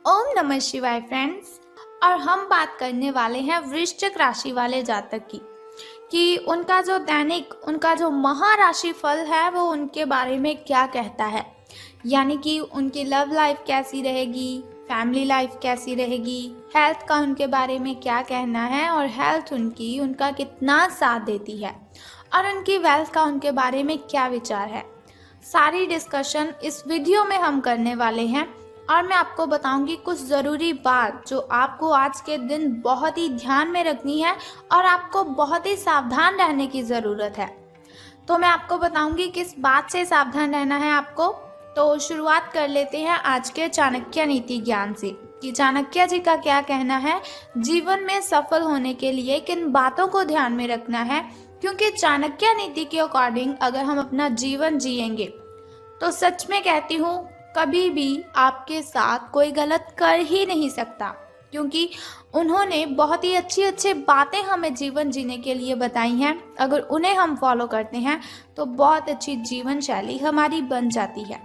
ओम नमः शिवाय फ्रेंड्स। और हम बात करने वाले हैं वृश्चिक राशि वाले जातक की कि उनका जो दैनिक उनका जो महाराशि फल है वो उनके बारे में क्या कहता है। यानी कि उनकी लव लाइफ कैसी रहेगी, फैमिली लाइफ कैसी रहेगी, हेल्थ का उनके बारे में क्या कहना है और हेल्थ उनका कितना साथ देती है और उनकी वेल्थ का उनके बारे में क्या विचार है। सारी डिस्कशन इस वीडियो में हम करने वाले हैं और मैं आपको बताऊंगी कुछ ज़रूरी बात जो आपको आज के दिन बहुत ही ध्यान में रखनी है और आपको बहुत ही सावधान रहने की ज़रूरत है। तो मैं आपको बताऊंगी किस बात से सावधान रहना है आपको। तो शुरुआत कर लेते हैं आज के चाणक्य नीति ज्ञान से कि चाणक्य जी का क्या कहना है, जीवन में सफल होने के लिए किन बातों को ध्यान में रखना है। क्योंकि चाणक्य नीति के अकॉर्डिंग अगर हम अपना जीवन जिएंगे तो सच में कहती हूँ कभी भी आपके साथ कोई गलत कर ही नहीं सकता, क्योंकि उन्होंने बहुत ही अच्छी अच्छी बातें हमें जीवन जीने के लिए बताई हैं। अगर उन्हें हम फॉलो करते हैं तो बहुत अच्छी जीवन शैली हमारी बन जाती है।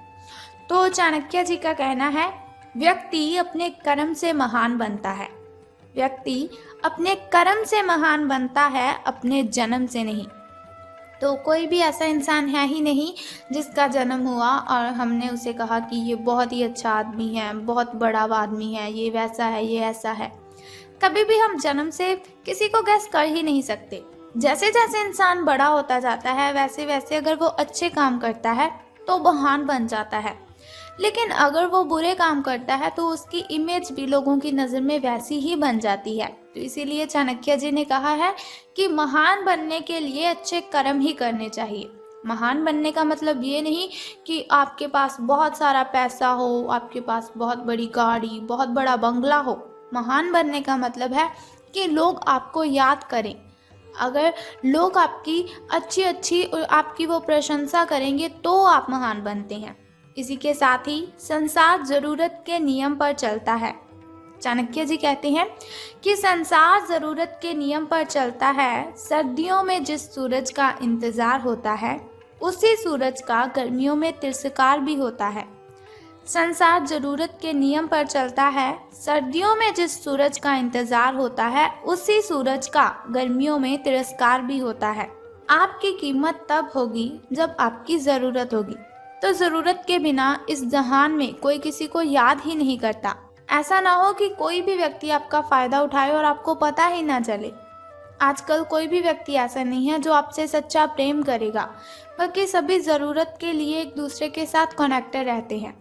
तो चाणक्य जी का कहना है, व्यक्ति अपने कर्म से महान बनता है। व्यक्ति अपने कर्म से महान बनता है, अपने जन्म से नहीं। तो कोई भी ऐसा इंसान है ही नहीं जिसका जन्म हुआ और हमने उसे कहा कि ये बहुत ही अच्छा आदमी है, बहुत बड़ा आदमी है, ये वैसा है, ये ऐसा है। कभी भी हम जन्म से किसी को गैस कर ही नहीं सकते। जैसे जैसे इंसान बड़ा होता जाता है वैसे वैसे अगर वो अच्छे काम करता है तो महान बन जाता है, लेकिन अगर वो बुरे काम करता है तो उसकी इमेज भी लोगों की नज़र में वैसी ही बन जाती है। तो इसीलिए चाणक्य जी ने कहा है कि महान बनने के लिए अच्छे कर्म ही करने चाहिए। महान बनने का मतलब ये नहीं कि आपके पास बहुत सारा पैसा हो, आपके पास बहुत बड़ी गाड़ी, बहुत बड़ा बंगला हो। महान बनने का मतलब है कि लोग आपको याद करें। अगर लोग आपकी अच्छी अच्छी आपकी वो प्रशंसा करेंगे तो आप महान बनते हैं। इसी के साथ ही संसार जरूरत के नियम पर चलता है। चाणक्य जी कहते हैं कि संसार जरूरत के नियम पर चलता है। सर्दियों में जिस सूरज का इंतजार होता है उसी सूरज का गर्मियों में तिरस्कार भी होता है। संसार जरूरत के नियम पर चलता है। सर्दियों में जिस सूरज का इंतजार होता है उसी सूरज का गर्मियों में तिरस्कार भी होता है। आपकी कीमत तब होगी जब आपकी ज़रूरत होगी। तो ज़रूरत के बिना इस जहान में कोई किसी को याद ही नहीं करता। ऐसा ना हो कि कोई भी व्यक्ति आपका फ़ायदा उठाए और आपको पता ही ना चले। आजकल कोई भी व्यक्ति ऐसा नहीं है जो आपसे सच्चा प्रेम करेगा, बल्कि सभी ज़रूरत के लिए एक दूसरे के साथ कनेक्टेड रहते हैं।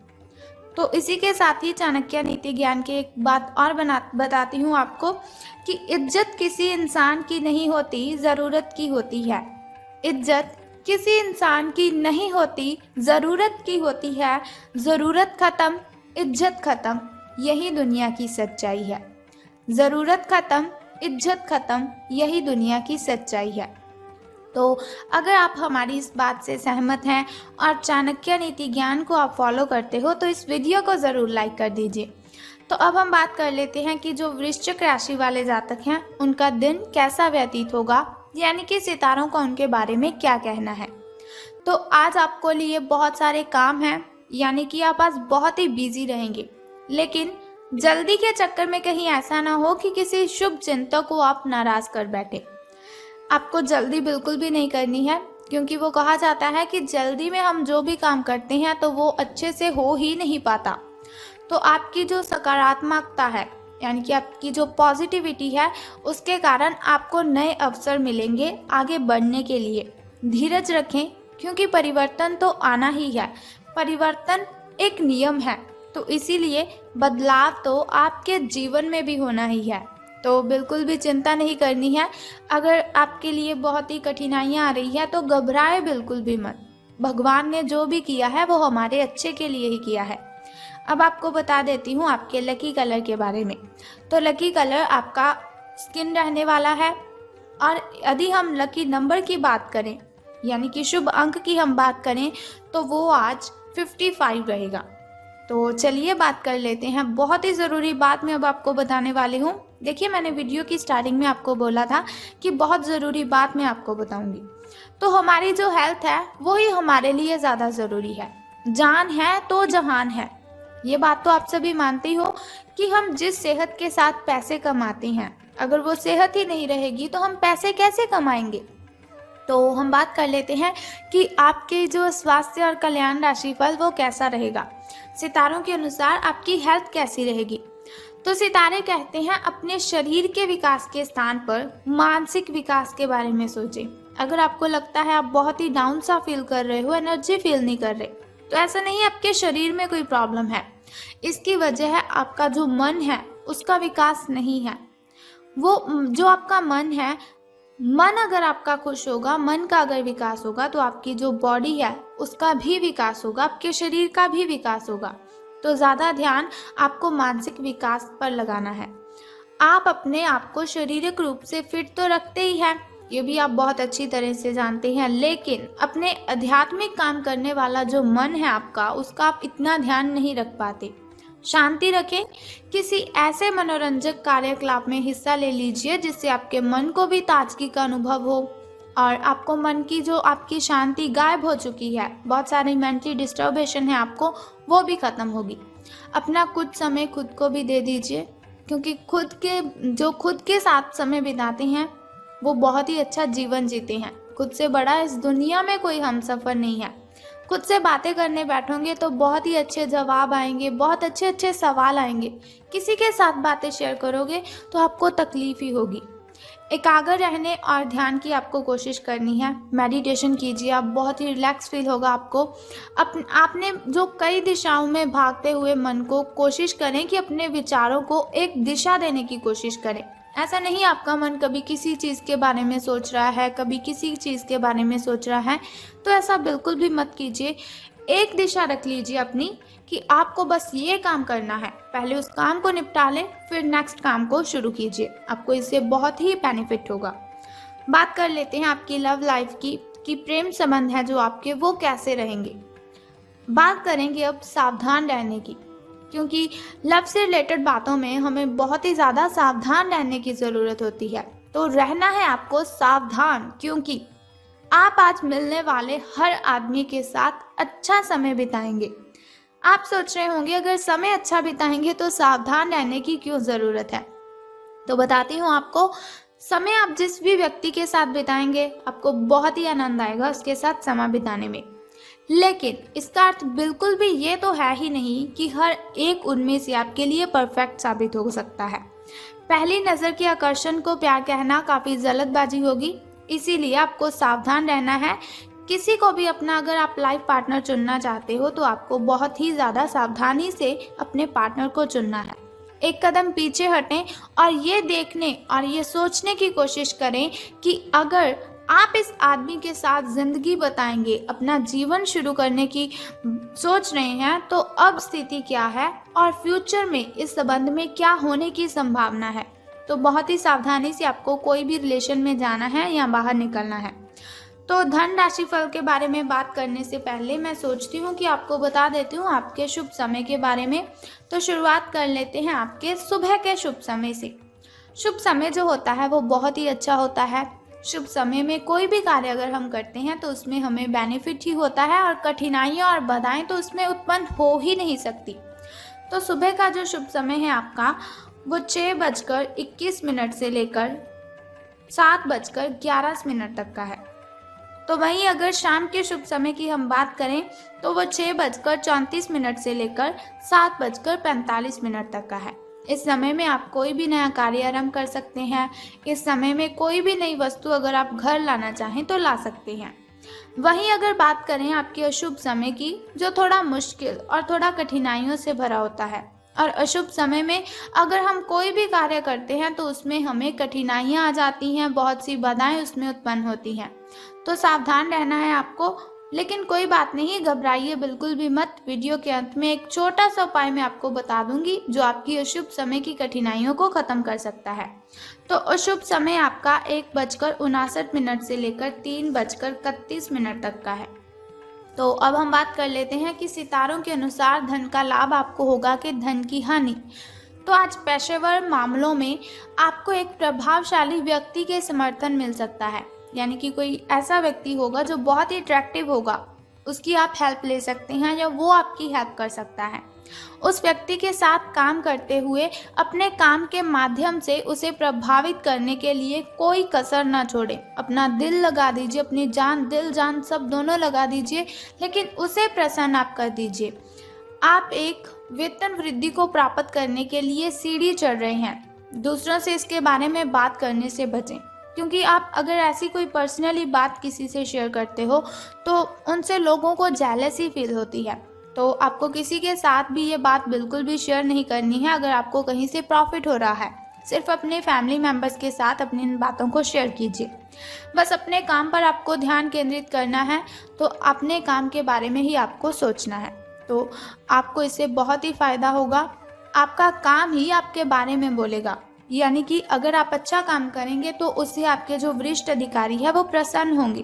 तो इसी के साथ ही चाणक्य नीति ज्ञान की एक बात और बताती हूँ आपको कि इज्जत किसी इंसान की नहीं होती, ज़रूरत की होती है। इज्जत किसी इंसान की नहीं होती, ज़रूरत की होती है। ज़रूरत ख़त्म, इज्जत ख़त्म, यही दुनिया की सच्चाई है। ज़रूरत ख़त्म, इज्जत ख़त्म, यही दुनिया की सच्चाई है। तो अगर आप हमारी इस बात से सहमत हैं और चाणक्य नीति ज्ञान को आप फॉलो करते हो तो इस वीडियो को ज़रूर लाइक कर दीजिए। तो अब हम बात कर लेते हैं कि जो वृश्चिक राशि वाले जातक हैं उनका दिन कैसा व्यतीत होगा, यानी कि सितारों का उनके बारे में क्या कहना है। तो आज आपको लिए बहुत सारे काम हैं, यानी कि आप आज बहुत ही बिजी रहेंगे, लेकिन जल्दी के चक्कर में कहीं ऐसा ना हो कि किसी शुभ चिंतक को आप नाराज कर बैठे। आपको जल्दी बिल्कुल भी नहीं करनी है, क्योंकि वो कहा जाता है कि जल्दी में हम जो भी काम करते हैं तो वो अच्छे से हो ही नहीं पाता। तो आपकी जो सकारात्मकता है, यानी कि आपकी जो पॉजिटिविटी है, उसके कारण आपको नए अवसर मिलेंगे आगे बढ़ने के लिए। धीरज रखें, क्योंकि परिवर्तन तो आना ही है। परिवर्तन एक नियम है, तो इसीलिए बदलाव तो आपके जीवन में भी होना ही है। तो बिल्कुल भी चिंता नहीं करनी है। अगर आपके लिए बहुत ही कठिनाइयाँ आ रही है तो घबराए बिल्कुल भी मत। भगवान ने जो भी किया है वो हमारे अच्छे के लिए ही किया है। अब आपको बता देती हूँ आपके लकी कलर के बारे में। तो लकी कलर आपका स्किन रहने वाला है। और यदि हम लकी नंबर की बात करें, यानी कि शुभ अंक की हम बात करें, तो वो आज 55 रहेगा। तो चलिए बात कर लेते हैं। बहुत ही ज़रूरी बात मैं अब आपको बताने वाली हूँ। देखिए, मैंने वीडियो की स्टार्टिंग में आपको बोला था कि बहुत ज़रूरी बात मैं आपको बताऊँगी। तो हमारी जो हेल्थ है वो ही हमारे लिए ज़्यादा ज़रूरी है। जान है तो जहान है। ये बात तो आप सभी मानते हो कि हम जिस सेहत के साथ पैसे कमाते हैं, अगर वो सेहत ही नहीं रहेगी तो हम पैसे कैसे कमाएंगे। तो हम बात कर लेते हैं कि आपके जो स्वास्थ्य और कल्याण राशिफल वो कैसा रहेगा। सितारों के अनुसार आपकी हेल्थ कैसी रहेगी। तो सितारे कहते हैं अपने शरीर के विकास के स्थान पर मानसिक विकास के बारे में सोचें। अगर आपको लगता है आप बहुत ही डाउन सा फील कर रहे हो, एनर्जी फील नहीं कर रहे, तो ऐसा नहीं है आपके शरीर में कोई प्रॉब्लम है। इसकी वजह है आपका जो मन है उसका विकास नहीं है। वो जो आपका मन है, मन अगर आपका खुश होगा, मन का अगर विकास होगा तो आपकी जो बॉडी है उसका भी विकास होगा, आपके शरीर का भी विकास होगा। तो ज़्यादा ध्यान आपको मानसिक विकास पर लगाना है। आप अपने आप को शारीरिक रूप से फिट तो रखते ही हैं, ये भी आप बहुत अच्छी तरह से जानते हैं, लेकिन अपने आध्यात्मिक काम करने वाला जो मन है आपका, उसका आप इतना ध्यान नहीं रख पाते। शांति रखें, किसी ऐसे मनोरंजक कार्यकलाप में हिस्सा ले लीजिए जिससे आपके मन को भी ताजगी का अनुभव हो और आपको मन की जो आपकी शांति गायब हो चुकी है, बहुत सारी मेंटली डिस्टर्बेशन है आपको, वो भी ख़त्म होगी। अपना कुछ समय खुद को भी दे दीजिए, क्योंकि खुद के साथ समय बिताते हैं वो बहुत ही अच्छा जीवन जीते हैं। खुद से बड़ा इस दुनिया में कोई हमसफ़र नहीं है। खुद से बातें करने बैठोगे तो बहुत ही अच्छे जवाब आएंगे, बहुत अच्छे अच्छे सवाल आएंगे। किसी के साथ बातें शेयर करोगे तो आपको तकलीफ ही होगी। एकाग्र रहने और ध्यान की आपको कोशिश करनी है। मेडिटेशन कीजिए, आप बहुत ही रिलैक्स फील होगा आपको। आपने जो कई दिशाओं में भागते हुए मन को कोशिश करें कि अपने विचारों को एक दिशा देने की कोशिश करें। ऐसा नहीं आपका मन कभी किसी चीज़ के बारे में सोच रहा है, कभी किसी चीज़ के बारे में सोच रहा है, तो ऐसा बिल्कुल भी मत कीजिए। एक दिशा रख लीजिए अपनी कि आपको बस ये काम करना है, पहले उस काम को निपटा लें, फिर नेक्स्ट काम को शुरू कीजिए। आपको इससे बहुत ही बेनिफिट होगा। बात कर लेते हैं आपकी लव लाइफ की कि प्रेम संबंध है जो आपके वो कैसे रहेंगे। बात करेंगे अब सावधान रहने की, क्योंकि लव से रिलेटेड बातों में हमें बहुत ही ज़्यादा सावधान रहने की ज़रूरत होती है। तो रहना है आपको सावधान, क्योंकि आप आज मिलने वाले हर आदमी के साथ अच्छा समय बिताएंगे। आप सोच रहे होंगे अगर समय अच्छा बिताएंगे तो सावधान रहने की क्यों ज़रूरत है। तो बताती हूँ आपको, समय आप जिस भी व्यक्ति के साथ बिताएंगे आपको बहुत ही आनंद आएगा उसके साथ समय बिताने में। लेकिन इसका अर्थ बिल्कुल भी ये तो है ही नहीं कि हर एक उनमें से आपके लिए परफेक्ट साबित हो सकता है। पहली नज़र के आकर्षण को प्यार कहना काफ़ी जल्दबाजी होगी, इसीलिए आपको सावधान रहना है। किसी को भी अपना अगर आप लाइफ पार्टनर चुनना चाहते हो तो आपको बहुत ही ज़्यादा सावधानी से अपने पार्टनर को चुनना है। एक कदम पीछे हटें और ये देखने और ये सोचने की कोशिश करें कि अगर आप इस आदमी के साथ ज़िंदगी बताएंगे, अपना जीवन शुरू करने की सोच रहे हैं, तो अब स्थिति क्या है और फ्यूचर में इस संबंध में क्या होने की संभावना है। तो बहुत ही सावधानी से आपको कोई भी रिलेशन में जाना है या बाहर निकलना है। तो धन राशिफल के बारे में बात करने से पहले मैं सोचती हूँ कि आपको बता देती हूँ आपके शुभ समय के बारे में। तो शुरुआत कर लेते हैं आपके सुबह के शुभ समय से। शुभ समय जो होता है वो बहुत ही अच्छा होता है। शुभ समय में कोई भी कार्य अगर हम करते हैं तो उसमें हमें बेनिफिट ही होता है और कठिनाइयाँ और बाधाएं तो उसमें उत्पन्न हो ही नहीं सकती। तो सुबह का जो शुभ समय है आपका वो 6:21 से लेकर 7:11 तक का है। तो वहीं अगर शाम के शुभ समय की हम बात करें तो वो 6:34 से लेकर 7:45 तक का है। इस समय में आप कोई भी नया कार्य आरंभ कर सकते हैं। इस समय में कोई भी नई वस्तु अगर आप घर लाना चाहें तो ला सकते हैं। वहीं अगर बात करें आपके अशुभ समय की, जो थोड़ा मुश्किल और थोड़ा कठिनाइयों से भरा होता है, और अशुभ समय में अगर हम कोई भी कार्य करते हैं तो उसमें हमें कठिनाइयाँ आ जाती हैं, बहुत सी बाधाएं उसमें उत्पन्न होती हैं। तो सावधान रहना है आपको। लेकिन कोई बात नहीं, घबराइए बिल्कुल भी मत। वीडियो के अंत में एक छोटा सा उपाय मैं आपको बता दूंगी जो आपकी अशुभ समय की कठिनाइयों को खत्म कर सकता है। तो अशुभ समय आपका 1:59 से लेकर 3:31 तक का है। तो अब हम बात कर लेते हैं कि सितारों के अनुसार धन का लाभ आपको होगा कि धन की हानि। तो आज पेशेवर मामलों में आपको एक प्रभावशाली व्यक्ति के समर्थन मिल सकता है, यानी कि कोई ऐसा व्यक्ति होगा जो बहुत ही अट्रैक्टिव होगा, उसकी आप हेल्प ले सकते हैं या वो आपकी हेल्प कर सकता है। उस व्यक्ति के साथ काम करते हुए अपने काम के माध्यम से उसे प्रभावित करने के लिए कोई कसर ना छोड़ें। अपना दिल लगा दीजिए, अपनी जान, दिल जान सब दोनों लगा दीजिए, लेकिन उसे प्रसन्न आप कर दीजिए। आप एक वेतन वृद्धि को प्राप्त करने के लिए सीढ़ी चढ़ रहे हैं। दूसरों से इसके बारे में बात करने से बचें, क्योंकि आप अगर ऐसी कोई पर्सनली बात किसी से शेयर करते हो तो उनसे लोगों को जेलसी फील होती है। तो आपको किसी के साथ भी ये बात बिल्कुल भी शेयर नहीं करनी है अगर आपको कहीं से प्रॉफिट हो रहा है। सिर्फ अपने फैमिली मेम्बर्स के साथ अपनी इन बातों को शेयर कीजिए। बस अपने काम पर आपको ध्यान केंद्रित करना है, तो अपने काम के बारे में ही आपको सोचना है। तो आपको इससे बहुत ही फ़ायदा होगा। आपका काम ही आपके बारे में बोलेगा, यानी कि अगर आप अच्छा काम करेंगे तो उससे आपके जो वरिष्ठ अधिकारी है वो प्रसन्न होंगे।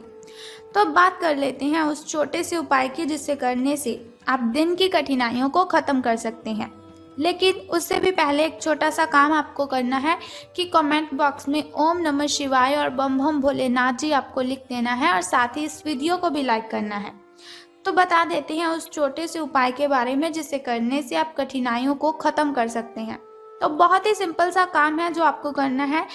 तो अब बात कर लेते हैं उस छोटे से उपाय की जिससे करने से आप दिन की कठिनाइयों को ख़त्म कर सकते हैं। लेकिन उससे भी पहले एक छोटा सा काम आपको करना है कि कमेंट बॉक्स में ओम नमः शिवाय और बम बम भोलेनाथ जी आपको लिख देना है और साथ ही इस वीडियो को भी लाइक करना है। तो बता देते हैं उस छोटे से उपाय के बारे में जिसे करने से आप कठिनाइयों को ख़त्म कर सकते हैं। तो बहुत ही सिंपल सा काम है जो आपको करना है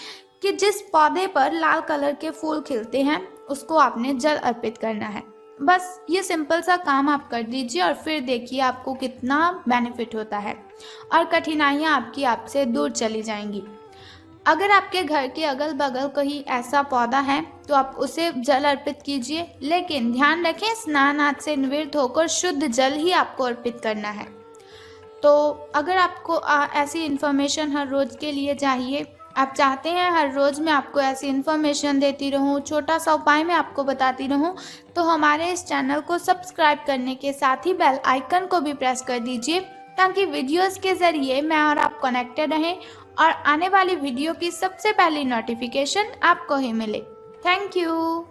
कि जिस पौधे पर लाल कलर के फूल खिलते हैं उसको आपने जल अर्पित करना है। बस ये सिंपल सा काम आप कर दीजिए और फिर देखिए आपको कितना बेनिफिट होता है और कठिनाइयाँ आपकी आपसे दूर चली जाएंगी। अगर आपके घर के अगल बगल कहीं ऐसा पौधा है तो आप उसे जल अर्पित कीजिए, लेकिन ध्यान रखें स्नान आदि से निवृत्त होकर शुद्ध जल ही आपको अर्पित करना है। तो अगर आपको ऐसी इन्फॉर्मेशन हर रोज़ के लिए चाहिए, आप चाहते हैं हर रोज़ मैं आपको ऐसी इन्फॉर्मेशन देती रहूं, छोटा सा उपाय मैं आपको बताती रहूं, तो हमारे इस चैनल को सब्सक्राइब करने के साथ ही बेल आइकन को भी प्रेस कर दीजिए, ताकि वीडियोस के ज़रिए मैं और आप कनेक्टेड रहें और आने वाली वीडियो की सबसे पहली नोटिफिकेशन आपको ही मिले। Thank you.